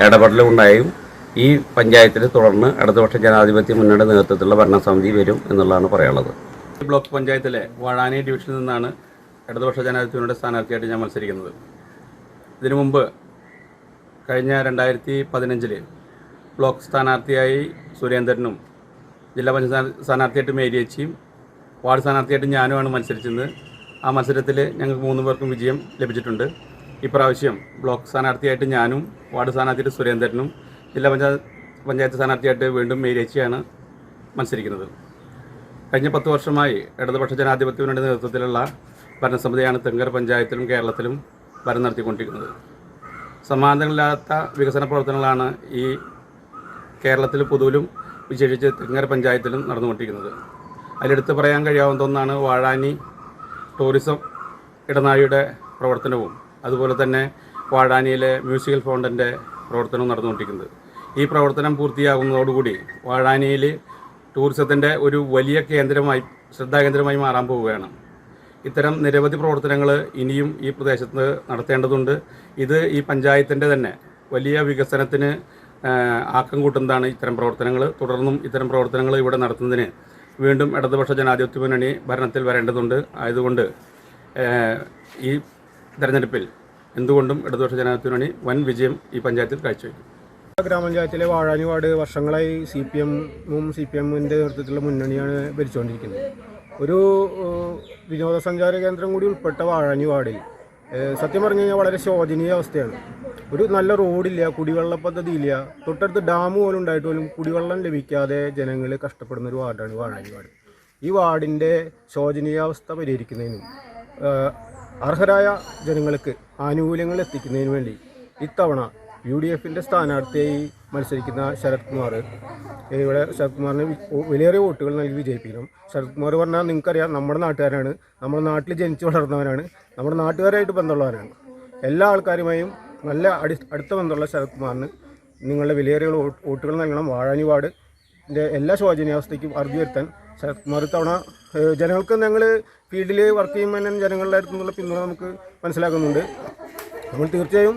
ഇടപെടലുണ്ടായും ഈ പഞ്ചായത്തിൽ തുടർന്ന് ഇടതുപക്ഷ ജനാധിപത്യ മുന്നണിയുടെ നേതൃത്വത്തിലുള്ള ഭരണസമിതി വരും എന്നുള്ളതാണ് പറയാനുള്ളത്. ബ്ലോക്ക് പഞ്ചായത്തിലെ വാഴാനി ഡിവിഷനിൽ നിന്നാണ് ഇടതുപക്ഷ ജനാധിപത്യ മുന്നണിയുടെ സ്ഥാനാർത്ഥിയായിട്ട് ഞാൻ മത്സരിക്കുന്നത്. ഇതിനു മുമ്പ് കഴിഞ്ഞ 2015 ബ്ലോക്ക് സ്ഥാനാർത്ഥിയായി സുരേന്ദ്രനും, ജില്ലാ പഞ്ചായത്ത് സ്ഥാനാർത്ഥിയായിട്ട് മേരിയേച്ചിയും, വാർഡ് സ്ഥാനാർത്ഥിയായിട്ട് ഞാനുമാണ് മത്സരിച്ചത്. ആ മത്സരത്തിൽ ഞങ്ങൾക്ക് 3 പേർക്കും വിജയം ലഭിച്ചിട്ടുണ്ട്. ഇപ്രാവശ്യം ബ്ലോക്ക് സ്ഥാനാർത്ഥിയായിട്ട് ഞാനും, വാർഡ് സ്ഥാനാർത്ഥിയായിട്ട് സുരേന്ദ്രനും, ജില്ലാ പഞ്ചായത്ത് സ്ഥാനാർത്ഥിയായിട്ട് വീണ്ടും മേരിയേച്ചിയാണ് മത്സരിക്കുന്നത്. കഴിഞ്ഞ 10 വർഷമായി ഇടതുപക്ഷ ജനാധിപത്യ മുന്നണിയുടെ നേതൃത്വത്തിലുള്ള ഭരണസമിതിയാണ് തെക്കുംകര പഞ്ചായത്തിലും കേരളത്തിലും ഭരണം നടത്തിക്കൊണ്ടിരിക്കുന്നത്. സമാനതകളില്ലാത്ത വികസന പ്രവർത്തനങ്ങളാണ് ഈ കേരളത്തിൽ പൊതുവിലും വിശേഷിച്ച് തെക്കുംകര പഞ്ചായത്തിലും നടന്നുകൊണ്ടിരിക്കുന്നത്. അതിലെടുത്ത് പറയാൻ കഴിയാവുന്ന ഒന്നാണ് വാഴാനി ടൂറിസം ഇടനാഴിയുടെ പ്രവർത്തനവും അതുപോലെ തന്നെ വാഴാനിയിലെ മ്യൂസിക്കൽ ഫൗണ്ടൻ്റെ പ്രവർത്തനവും നടന്നുകൊണ്ടിരിക്കുന്നത്. ഈ പ്രവർത്തനം പൂർത്തിയാകുന്നതോടുകൂടി വാഴാനിയിൽ ടൂറിസത്തിൻ്റെ ഒരു വലിയ ശ്രദ്ധാകേന്ദ്രമായി മാറാൻ പോവുകയാണ്. ഇത്തരം നിരവധി പ്രവർത്തനങ്ങൾ ഇനിയും ഈ പ്രദേശത്ത് നടത്തേണ്ടതുണ്ട്. ഇത് ഈ പഞ്ചായത്തിൻ്റെ തന്നെ വലിയ വികസനത്തിന് ആക്കം കൂട്ടുന്നതാണ് ഇത്തരം പ്രവർത്തനങ്ങൾ. തുടർന്നും ഇത്തരം പ്രവർത്തനങ്ങൾ ഇവിടെ നടത്തുന്നതിന് വീണ്ടും ഇടതുപക്ഷ ജനാധിപത്യ മുന്നണി ഭരണത്തിൽ വരേണ്ടതുണ്ട്. ആയതുകൊണ്ട് ഈ തെരഞ്ഞെടുപ്പിൽ എന്തുകൊണ്ടും ഇടതുപക്ഷ ജനാധിപത്യ മുന്നണി വൻ വിജയം ഈ പഞ്ചായത്തിൽ കാഴ്ചവെക്കും. ഗ്രാമപഞ്ചായത്തിലെ വാഴാനി വാർഡ് വർഷങ്ങളായി CPMൻ്റെ നേതൃത്വത്തിലുള്ള മുന്നണിയാണ് ഭരിച്ചുകൊണ്ടിരിക്കുന്നത്. ഒരു വിനോദസഞ്ചാര കേന്ദ്രം കൂടി ഉൾപ്പെട്ട വാഴാനി വാർഡിൽ സത്യം പറഞ്ഞു കഴിഞ്ഞാൽ വളരെ ശോചനീയ അവസ്ഥയാണ്. ഒരു നല്ല റോഡില്ല, കുടിവെള്ള പദ്ധതി ഇല്ല, തൊട്ടടുത്ത് ഡാം പോലും ഉണ്ടായിട്ട് പോലും കുടിവെള്ളം ലഭിക്കാതെ ജനങ്ങൾ കഷ്ടപ്പെടുന്ന ഒരു വാർഡാണ് വാഴാനി വാർഡ്. ഈ വാർഡിൻ്റെ ശോചനീയാവസ്ഥ പരിഹരിക്കുന്നതിനും അർഹരായ ജനങ്ങൾക്ക് ആനുകൂല്യങ്ങൾ എത്തിക്കുന്നതിനു വേണ്ടി ഇത്തവണ UDFൻ്റെ സ്ഥാനാർത്ഥിയായി മത്സരിക്കുന്ന ശരത് കുമാർ, ഇവിടെ ശരത് കുമാറിന് വലിയേറിയ വോട്ടുകൾ നൽകി വിജയിപ്പിക്കണം. ശരത് കുമാർ പറഞ്ഞാൽ നിങ്ങൾക്കറിയാം, നമ്മുടെ നാട്ടുകാരാണ്, നമ്മുടെ നാട്ടിൽ ജനിച്ചു വളർന്നവനാണ്, നമ്മുടെ നാട്ടുകാരായിട്ട് ബന്ധമുള്ളവരാണ്. എല്ലാ ആൾക്കാരുമായും നല്ല അടുത്ത ബന്ധമുള്ള ശരത് കുമാറിന് നിങ്ങളുടെ വിലയേറിയ വോട്ടുകൾ നൽകണം. വാഴാനി വാർഡിൻ്റെ എല്ലാ ശോചനീയാവസ്ഥയ്ക്കും അറുതി വരുത്താൻ ശരത് കുമാർ തവണ ജനങ്ങൾക്ക്, ഞങ്ങൾ ഫീൽഡിൽ വർക്ക് ചെയ്യുമ്പോൾ തന്നെ ജനങ്ങളുടെ അടുത്തുനിന്നുള്ള പിന്തുണ നമുക്ക് മനസ്സിലാക്കുന്നുണ്ട്. നമ്മൾ തീർച്ചയായും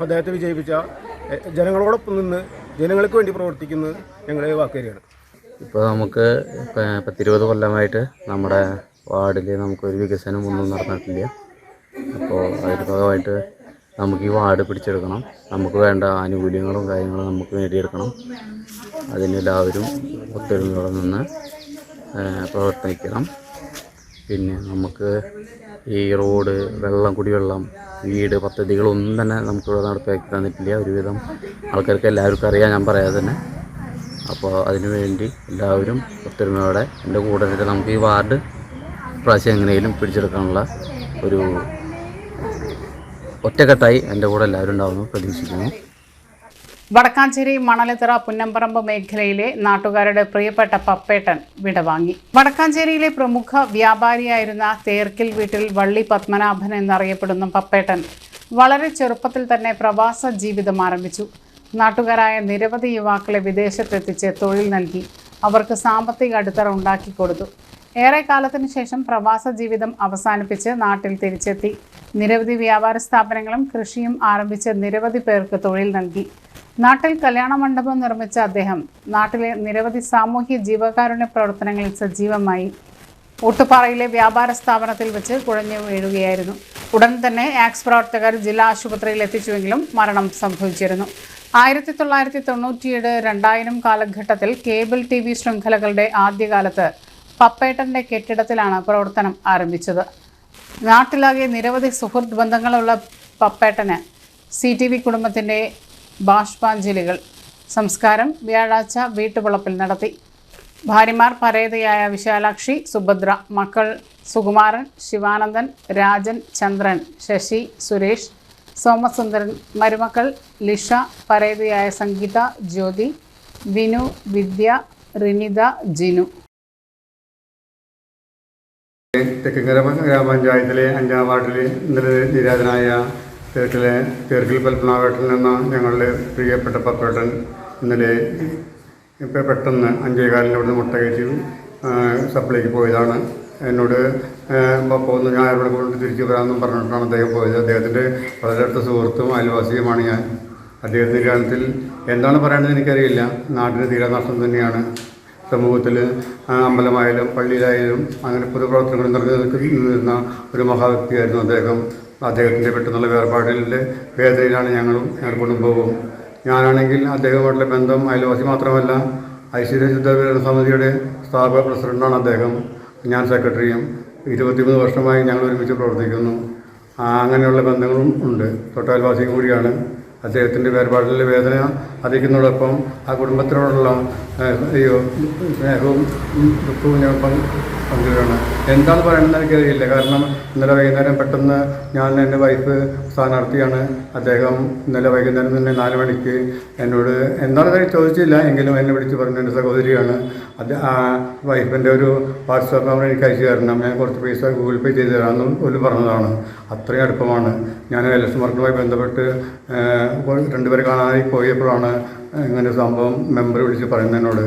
അദ്ദേഹത്തെ വിജയിപ്പിച്ച ജനങ്ങളോടൊപ്പം നിന്ന് ജനങ്ങൾക്ക് വേണ്ടി പ്രവർത്തിക്കുന്നത് ഞങ്ങളെ വാക്കുതരികയാണ്. ഇപ്പോൾ നമുക്ക് 10-20 കൊല്ലമായിട്ട് നമ്മുടെ വാർഡിൽ നമുക്കൊരു വികസനം ഒന്നും നടന്നിട്ടില്ല. അപ്പോൾ അതിൻ്റെ ഭാഗമായിട്ട് നമുക്ക് ഈ വാർഡ് പിടിച്ചെടുക്കണം. നമുക്ക് വേണ്ട ആനുകൂല്യങ്ങളും കാര്യങ്ങളും നമുക്ക് നേടിയെടുക്കണം. അതിനെല്ലാവരും ഒത്തൊരുമയോടെ നിന്ന് പ്രവർത്തിക്കണം. പിന്നെ നമുക്ക് ഈ റോഡ്, കുടിവെള്ളം, വീട് പദ്ധതികളൊന്നും തന്നെ നമുക്കിവിടെ നടപ്പാക്കി തന്നിട്ടില്ല. ഒരുവിധം ആൾക്കാർക്ക് എല്ലാവർക്കും അറിയാം, ഞാൻ പറയാതെ തന്നെ. അപ്പോൾ അതിനുവേണ്ടി എല്ലാവരും ഒത്തൊരുമയോടെ എൻ്റെ കൂടെ നിന്നിട്ട് നമുക്ക് ഈ വാർഡ് പ്രാവശ്യം എങ്ങനെയും പിടിച്ചെടുക്കാനുള്ള ഒരു ഒറ്റക്കെട്ടായി എൻ്റെ കൂടെ എല്ലാവരും ഉണ്ടാവുമെന്ന് പ്രതീക്ഷിക്കുന്നു. വടക്കാഞ്ചേരി മണലിത്തറ പുന്നമ്പറമ്പ് മേഖലയിലെ നാട്ടുകാരുടെ പ്രിയപ്പെട്ട പപ്പേട്ടൻ വിടവാങ്ങി. വടക്കാഞ്ചേരിയിലെ പ്രമുഖ വ്യാപാരിയായിരുന്ന തേർക്കിൽ വീട്ടിൽ വള്ളി പത്മനാഭൻ എന്നറിയപ്പെടുന്ന പപ്പേട്ടൻ വളരെ ചെറുപ്പത്തിൽ തന്നെ പ്രവാസ ജീവിതം ആരംഭിച്ചു. നാട്ടുകാരായ നിരവധി യുവാക്കളെ വിദേശത്തെത്തിച്ച് തൊഴിൽ നൽകി അവർക്ക് സാമ്പത്തിക അടിത്തറ ഉണ്ടാക്കിക്കൊടുത്തു. ഏറെ കാലത്തിനു ശേഷം പ്രവാസ ജീവിതം അവസാനിപ്പിച്ച് നാട്ടിൽ തിരിച്ചെത്തി. നിരവധി വ്യാപാര സ്ഥാപനങ്ങളും കൃഷിയും ആരംഭിച്ച് നിരവധി പേർക്ക് തൊഴിൽ നൽകി. നാട്ടിൽ കല്യാണ മണ്ഡപം നിർമ്മിച്ച അദ്ദേഹം നാട്ടിലെ നിരവധി സാമൂഹ്യ ജീവകാരുണ്യ പ്രവർത്തനങ്ങളിൽ സജീവമായി. ഊട്ടുപാറയിലെ വ്യാപാര സ്ഥാപനത്തിൽ വെച്ച് കുഴഞ്ഞു വീഴുകയായിരുന്നു. ഉടൻ തന്നെ ആക്സ് പ്രവർത്തകർ ജില്ലാ ആശുപത്രിയിൽ എത്തിച്ചുവെങ്കിലും മരണം സംഭവിച്ചിരുന്നു. 1997-2000 കാലഘട്ടത്തിൽ കേബിൾ TV ശൃംഖലകളുടെ ആദ്യകാലത്ത് പപ്പേട്ടൻ്റെ കെട്ടിടത്തിലാണ് പ്രവർത്തനം ആരംഭിച്ചത്. നാട്ടിലാകെ നിരവധി സുഹൃത്ത് ബന്ധങ്ങളുള്ള പപ്പേട്ടന് CTV കുടുംബത്തിൻ്റെ ബാഷ്പാഞ്ജലികൾ. സംസ്കാരം വ്യാഴാഴ്ച വീട്ടുവളപ്പിൽ നടത്തി. ഭാര്യമാർ പരേതയായ വിശാലാക്ഷി, സുഭദ്ര, മക്കൾ സുകുമാരൻ, ശിവാനന്ദൻ, രാജൻ, ചന്ദ്രൻ, ശശി, സുരേഷ്, സോമസുന്ദരൻ, മരുമക്കൾ ലിഷ, പരേതയായ സംഗീത, ജ്യോതി, വിനു, വിദ്യ, റിനിത, ജിനു. തെക്കങ്കര ഗ്രാമപഞ്ചായത്തിലെ 5-ാം വാർഡിൽ ഇന്നലെ നിര്യാതനായ തേർക്കിൽ പത്മനാഭേട്ടൻ എന്ന ഞങ്ങളുടെ പ്രിയപ്പെട്ട പപ്പേട്ടൻ ഇന്നലെ പെട്ടെന്ന് 5:15 ഇവിടുന്ന് മുട്ട കഴിച്ച് സപ്ലൈക്ക് പോയതാണ്. എന്നോട് പോകുന്ന ഞാൻ ഇവിടെ കൊണ്ട് തിരിച്ചു വരാമെന്നും പറഞ്ഞിട്ടാണ് അദ്ദേഹം പോയത്. അദ്ദേഹത്തിൻ്റെ വളരെ അടുത്ത സുഹൃത്തും അയൽവാസിയുമാണ് ഞാൻ. അദ്ദേഹത്തിൻ്റെ കാര്യത്തിൽ എന്താണ് പറയേണ്ടത് എനിക്കറിയില്ല. നാടിന് തീരാനഷ്ടം തന്നെയാണ്. സമൂഹത്തിൽ അമ്പലമായാലും പള്ളിയിലായാലും അങ്ങനെ പൊതുപ്രവർത്തനങ്ങൾ നിന്നിരുന്ന ഒരു മഹാവ്യക്തിയായിരുന്നു അദ്ദേഹം. അദ്ദേഹത്തിൻ്റെ പെട്ടെന്നുള്ള വേർപാടിൻ്റെ വേദനയിലാണ് ഞങ്ങളും ഞങ്ങളുടെ കുടുംബവും. ഞാനാണെങ്കിൽ അദ്ദേഹവുമായിട്ടുള്ള ബന്ധം അയൽവാസി മാത്രമല്ല, ഐശ്വര്യ ശുദ്ധീകരണ സമിതിയുടെ സ്ഥാപക പ്രസിഡൻ്റാണ് അദ്ദേഹം. ഞാൻ സെക്രട്ടറിയും. 23 വർഷമായി ഞങ്ങൾ ഒരുമിച്ച് പ്രവർത്തിക്കുന്നു. അങ്ങനെയുള്ള ബന്ധങ്ങളും ഉണ്ട്. തൊട്ടയൽവാസിയും കൂടിയാണ്. അദ്ദേഹത്തിൻ്റെ വേർപാടിലെ വേദന അറിയിക്കുന്നതോടൊപ്പം ആ കുടുംബത്തിനോടുള്ള സ്നേഹവും ദുഃഖവും ഞാൻ പങ്കുവയ്ക്കുകയാണ്. എന്താണ് പറയണമെന്ന് എനിക്കറിയില്ല. കാരണം ഇന്നലെ വൈകുന്നേരം പെട്ടെന്ന് ഞാൻ എൻ്റെ വൈഫ് സ്ഥാനാർത്ഥിയാണ്. അദ്ദേഹം ഇന്നലെ വൈകുന്നേരം തന്നെ 4 മണിക്ക് എന്നോട് എന്താണെന്ന് ചോദിച്ചില്ല, എങ്കിലും എന്നെ വിളിച്ച് പറഞ്ഞു എൻ്റെ സഹോദരിയാണ്. വൈഫിൻ്റെ ഒരു വാട്സാപ്പ് നമ്പർ എനിക്ക് അയച്ചു തരണം, ഞാൻ കുറച്ച് പൈസ ഗൂഗിൾ പേ ചെയ്ത് തരാമെന്നും ഒരു പറഞ്ഞതാണ്. അത്രയും അടുപ്പമാണ്. ഞാൻ ഇലക്ഷൻ വർക്കുമായി ബന്ധപ്പെട്ട് 2 പേരെ കാണാനായി പോയപ്പോഴാണ് ഇങ്ങനെ സംഭവം മെമ്പർ വിളിച്ച് പറയുന്നതിനോട്.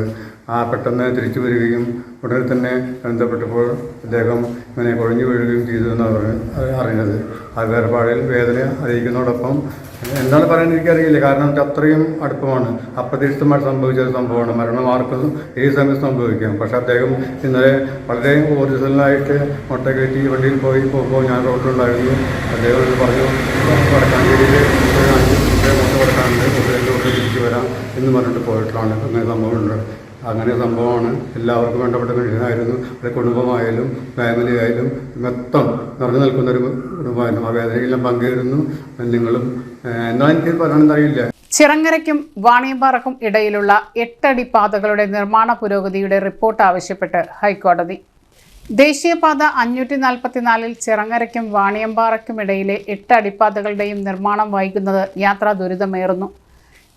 പെട്ടെന്ന് തിരിച്ചു വരികയും ഉടനെ തന്നെ ബന്ധപ്പെട്ടപ്പോൾ അദ്ദേഹം ഇങ്ങനെ കുഴഞ്ഞു വീഴുകയും ചെയ്തു എന്നാണ് അറിഞ്ഞത്. ആ വേർപാടിൽ വേദന അറിയിക്കുന്നതോടൊപ്പം എന്താണ് പറയാൻ എനിക്കറിയില്ല. കാരണം അത്രയും അടുപ്പമാണ്. അപ്രതീക്ഷിതമായി സംഭവിച്ച സംഭവമാണ്. മരണം ആർക്കും ഏത് സമയത്ത് സംഭവിക്കാം. പക്ഷേ അദ്ദേഹം ഇന്നലെ വളരെ ഊർജ്ജസ്വലനായിട്ട് മുട്ട കയറ്റി വണ്ടിയിൽ പോകുമ്പോൾ ഞാൻ റോഡിലുണ്ടായിരുന്നു. അദ്ദേഹം പറഞ്ഞു വടക്കാഞ്ചേരിയിൽ ഒരു 5 മുട്ട കൊടുക്കാനുണ്ട്, 2 തിരിച്ചു വരാം എന്ന് പറഞ്ഞിട്ട് പോയിട്ടാണ് അങ്ങനെ സംഭവമുണ്ട്. അങ്ങനെ സംഭവമാണ്. എല്ലാവർക്കും വേണ്ടപ്പെട്ട മനുഷ്യനായിരുന്നു. ഒരു കുടുംബമായാലും ഫാമിലി ആയാലും മൊത്തം നിറഞ്ഞു നിൽക്കുന്നൊരു കുടുംബമായിരുന്നു. ആ വേദനയെല്ലാം പങ്കുചേരുന്നു. നിങ്ങളും എന്താ എനിക്ക് പറയാനെന്നറിയില്ല. ചിറങ്ങരയ്ക്കും വാണിയമ്പാറയ്ക്കും ഇടയിലുള്ള 8 അടി പാതകളുടെ നിർമ്മാണ പുരോഗതിയുടെ റിപ്പോർട്ട് ആവശ്യപ്പെട്ട് ഹൈക്കോടതി. ദേശീയപാത 544 ചിറങ്ങരയ്ക്കും വാണിയമ്പാറയ്ക്കും ഇടയിലെ 8 അടിപ്പാതകളുടെയും നിർമ്മാണം വൈകുന്നത് യാത്രാ ദുരിതമേറുന്നു.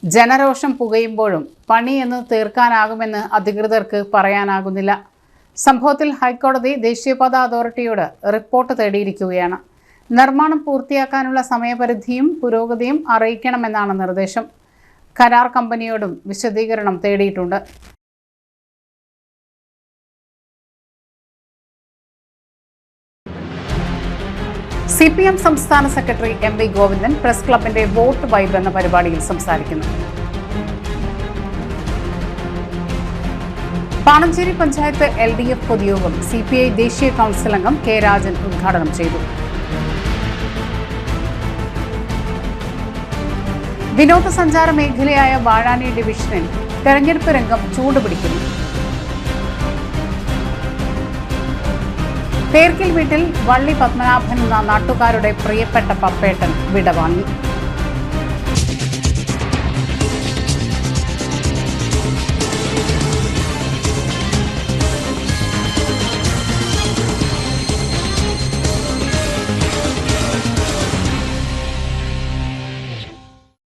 ജനരോഷം പുകയുമ്പോഴും പണി എന്ന് തീർക്കാനാകുമെന്ന് അധികൃതർക്ക് പറയാനാകുന്നില്ല. സംഭവത്തിൽ ഹൈക്കോടതി ദേശീയപാത അതോറിറ്റിയോട് റിപ്പോർട്ട് തേടിയിരിക്കുകയാണ്. നിർമ്മാണം പൂർത്തിയാക്കാനുള്ള സമയപരിധിയും പുരോഗതിയും അറിയിക്കണമെന്നാണ് നിർദ്ദേശം. കരാർ കമ്പനിയോടും വിശദീകരണം തേടിയിട്ടുണ്ട്. CPM സംസ്ഥാന സെക്രട്ടറി MV ഗോവിന്ദൻ പ്രസ് ക്ലബിന്റെ വോട്ട് വൈബ് എന്ന പരിപാടിയിൽ സംസാരിക്കുന്നു. പാണഞ്ചേരി പഞ്ചായത്ത് LDF പൊതുയോഗം CPI ദേശീയ കൗൺസിൽ അംഗം K. രാജൻ ഉദ്ഘാടനം ചെയ്തു. വിനോദസഞ്ചാര മേഖലയായ വാഴാനി ഡിവിഷനിൽ തെരഞ്ഞെടുപ്പ് രംഗം ചൂടുപിടിക്കുന്നു. തേർക്കിൽ വീട്ടിൽ വള്ളി പത്മനാഭൻ എന്ന നാട്ടുകാരുടെ പ്രിയപ്പെട്ട പപ്പേട്ടൻ വിടവാങ്ങി.